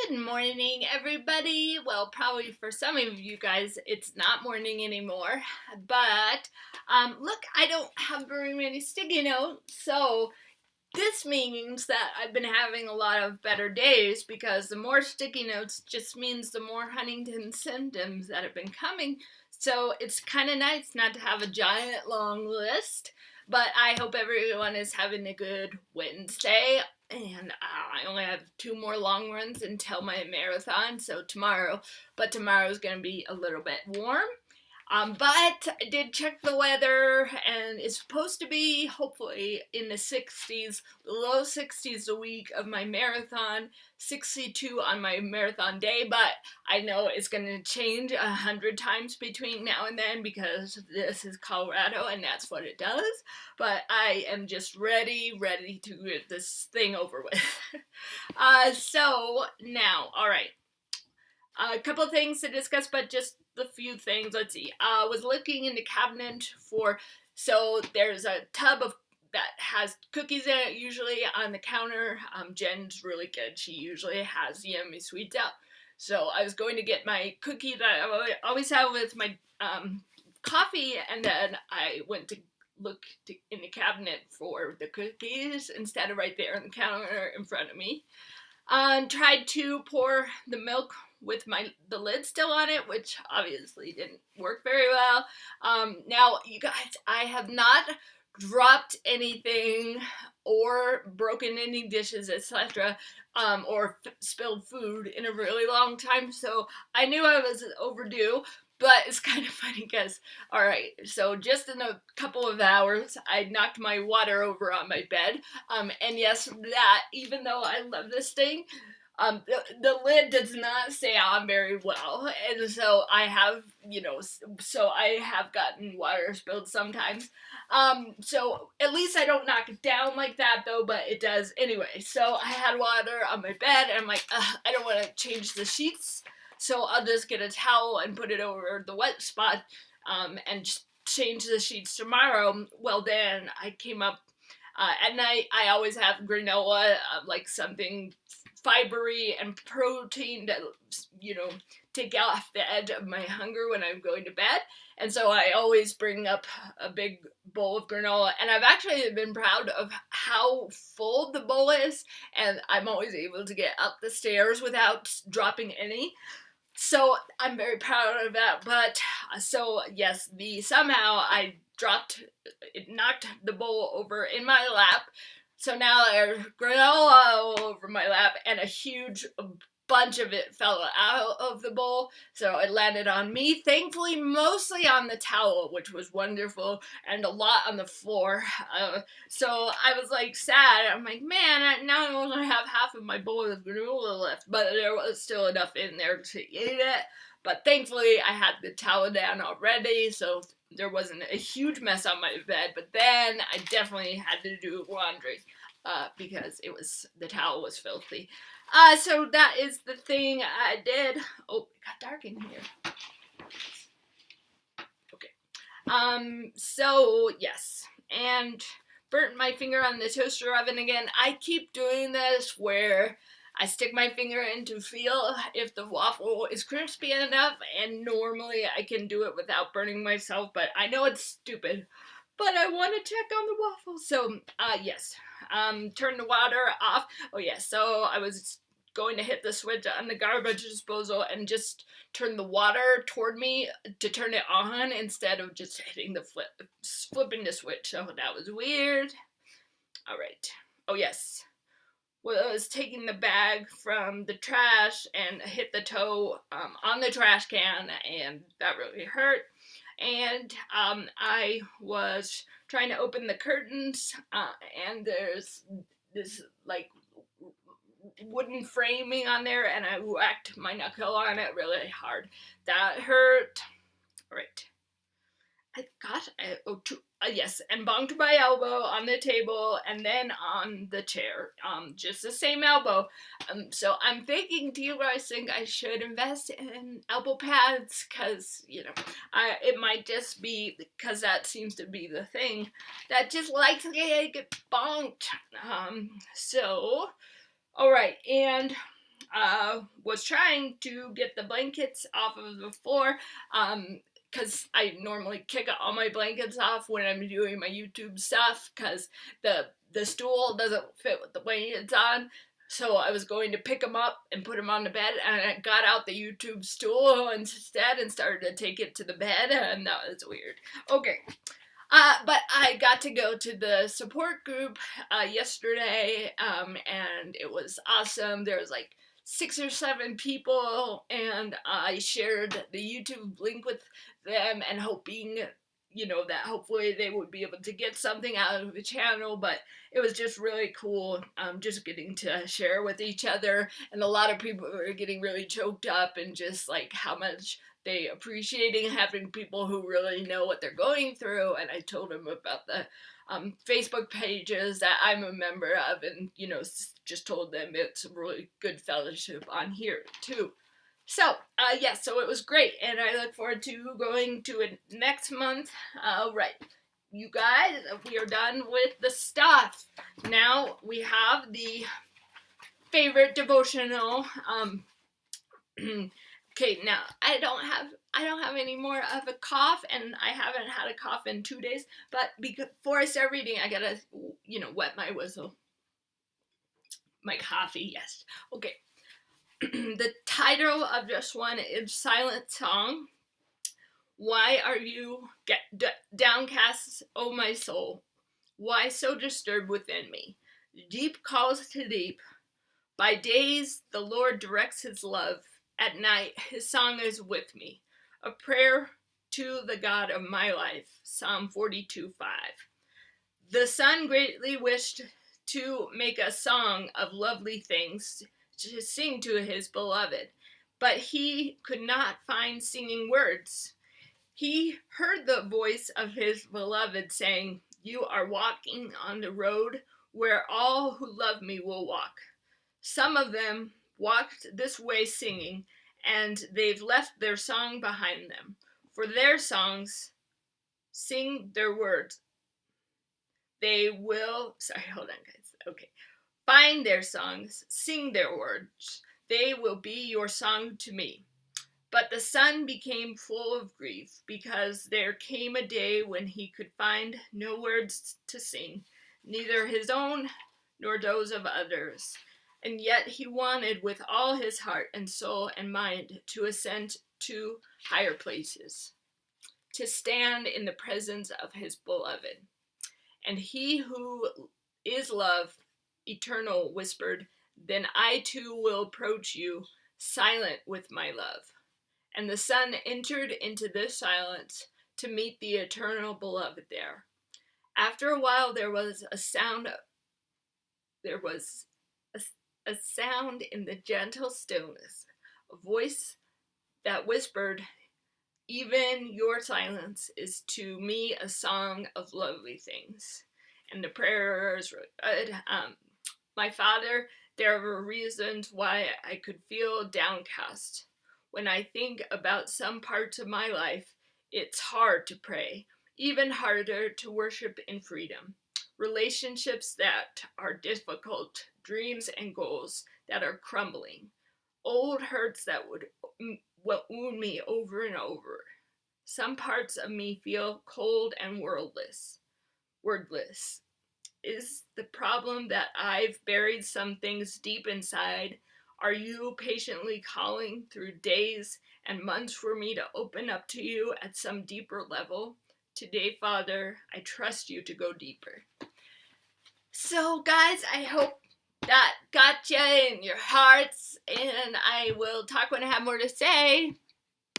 Good morning, everybody. Well, probably for some of you guys, it's not morning anymore. But look, I don't have very many sticky notes, so this means that I've been having a lot of better days because the more sticky notes just means the more Huntington's symptoms that have been coming. So it's kind of nice not to have a giant long list. But I hope everyone is having a good Wednesday. And I only have 2 more long runs until my marathon, so tomorrow's going to be a little bit warm. But I did check the weather, and it's supposed to be hopefully in the 60s, low 60s the week of my marathon, 62 on my marathon day, but I know it's going to change 100 times between now and then because this is Colorado and that's what it does. But I am just ready to get this thing over with. So now, all right. A couple of things to discuss, but just a few things. Let's see. I was looking in the cabinet so there's a tub that has cookies in it, usually on the counter. Jen's really good. She usually has yummy sweets out. So I was going to get my cookie that I always have with my coffee, and then I went to look in the cabinet for the cookies instead of right there on the counter in front of me. Tried to pour the milk with the lid still on it, which obviously didn't work very well. Now, you guys, I have not dropped anything or broken any dishes, etc., or spilled food in a really long time, so I knew I was overdue. But it's kind of funny because, alright, so just in a couple of hours, I knocked my water over on my bed. And yes, that, even though I love this thing, the lid does not stay on very well. And so I have, I have gotten water spilled sometimes. So at least I don't knock it down like that, though, but it does anyway. So I had water on my bed, and I'm like, I don't want to change the sheets. So I'll just get a towel and put it over the wet spot and just change the sheets tomorrow. Well, then I came up at night. I always have granola, like something fibery and protein to, take off the edge of my hunger when I'm going to bed. And so I always bring up a big bowl of granola. And I've actually been proud of how full the bowl is. And I'm always able to get up the stairs without dropping any. So I'm very proud of that, but so yes, somehow I knocked the bowl over in my lap. So now there's granola all over my lap, and a huge bunch of it fell out of the bowl, so it landed on me, thankfully mostly on the towel, which was wonderful, and a lot on the floor. So I was like sad. I'm like, man, now I only have half of my bowl of granola left, but there was still enough in there to eat it. But thankfully I had the towel down already, so there wasn't a huge mess on my bed. But then I definitely had to do laundry because the towel was filthy. So that is the thing I did. Oh, it got dark in here. Okay. So, yes. And burnt my finger on the toaster oven again. I keep doing this where I stick my finger in to feel if the waffle is crispy enough, and normally I can do it without burning myself, but I know it's stupid. But I want to check on the waffle. So, yes. Turn the water off. Oh, yes. So I was going to hit the switch on the garbage disposal and just turn the water toward me to turn it on instead of just hitting flipping the switch. So that was weird. All right. Oh, yes. Well, I was taking the bag from the trash and hit the toe on the trash can, and that really hurt. And I was trying to open the curtains, and there's this, like, wooden framing on there, and I whacked my knuckle on it really hard. That hurt. All right. Yes, and bonked my elbow on the table and then on the chair. Just the same elbow. So I'm thinking, do you guys think I should invest in elbow pads? Because, it might just be because that seems to be the thing that just likes to get bonked. So, all right, and was trying to get the blankets off of the floor, because I normally kick all my blankets off when I'm doing my YouTube stuff, because the stool doesn't fit with the blankets on. So I was going to pick them up and put them on the bed, and I got out the YouTube stool instead and started to take it to the bed, and that was weird. Okay. But I got to go to the support group yesterday, and it was awesome. There was like 6 or 7 people, and I shared the YouTube link with them, and hoping, that hopefully they would be able to get something out of the channel. But it was just really cool, just getting to share with each other, and a lot of people were getting really choked up, and just like how much they appreciating having people who really know what they're going through. And I told them about the Facebook pages that I'm a member of, and just told them it's a really good fellowship on here too. So so it was great, and I look forward to going to it next month. Right, you guys, we are done with the stuff. Now we have the favorite devotional. Okay, now I don't have any more of a cough, and I haven't had a cough in 2 days. But before I start reading, I gotta, wet my whistle. My coffee, yes. Okay. The title of this one is Silent Song. Why are you downcast, O my soul? Why so disturbed within me? Deep calls to deep. By days the Lord directs his love. At night his song is with me. A prayer to the God of my life. Psalm 42:5. The Son greatly wished to make a song of lovely things to sing to his beloved, but he could not find singing words. He heard the voice of his beloved saying, "You are walking on the road where all who love me will walk." Some of them walked this way singing, and they've left their song behind them. For their songs sing their words. They will, hold on guys, okay. Find their songs, sing their words. They will be your song to me. But the Son became full of grief, because there came a day when he could find no words to sing, neither his own nor those of others. And yet he wanted with all his heart and soul and mind to ascend to higher places, to stand in the presence of his beloved. And he who is love, eternal, whispered, "Then I too will approach you, silent with my love." And the Son entered into this silence to meet the eternal beloved there. After a while there was a sound in the gentle stillness, a voice that whispered, "Even your silence is to me a song of lovely things." And the prayers read, "My Father, there are reasons why I could feel downcast. When I think about some parts of my life, it's hard to pray, even harder to worship in freedom. Relationships that are difficult, dreams and goals that are crumbling, old hurts that would wound me over and over. Some parts of me feel cold and wordless. Is the problem that I've buried some things deep inside? Are you patiently calling through days and months for me to open up to you at some deeper level? Today, Father, I trust you to go deeper." So, guys, I hope that got you in your hearts, and I will talk when I have more to say.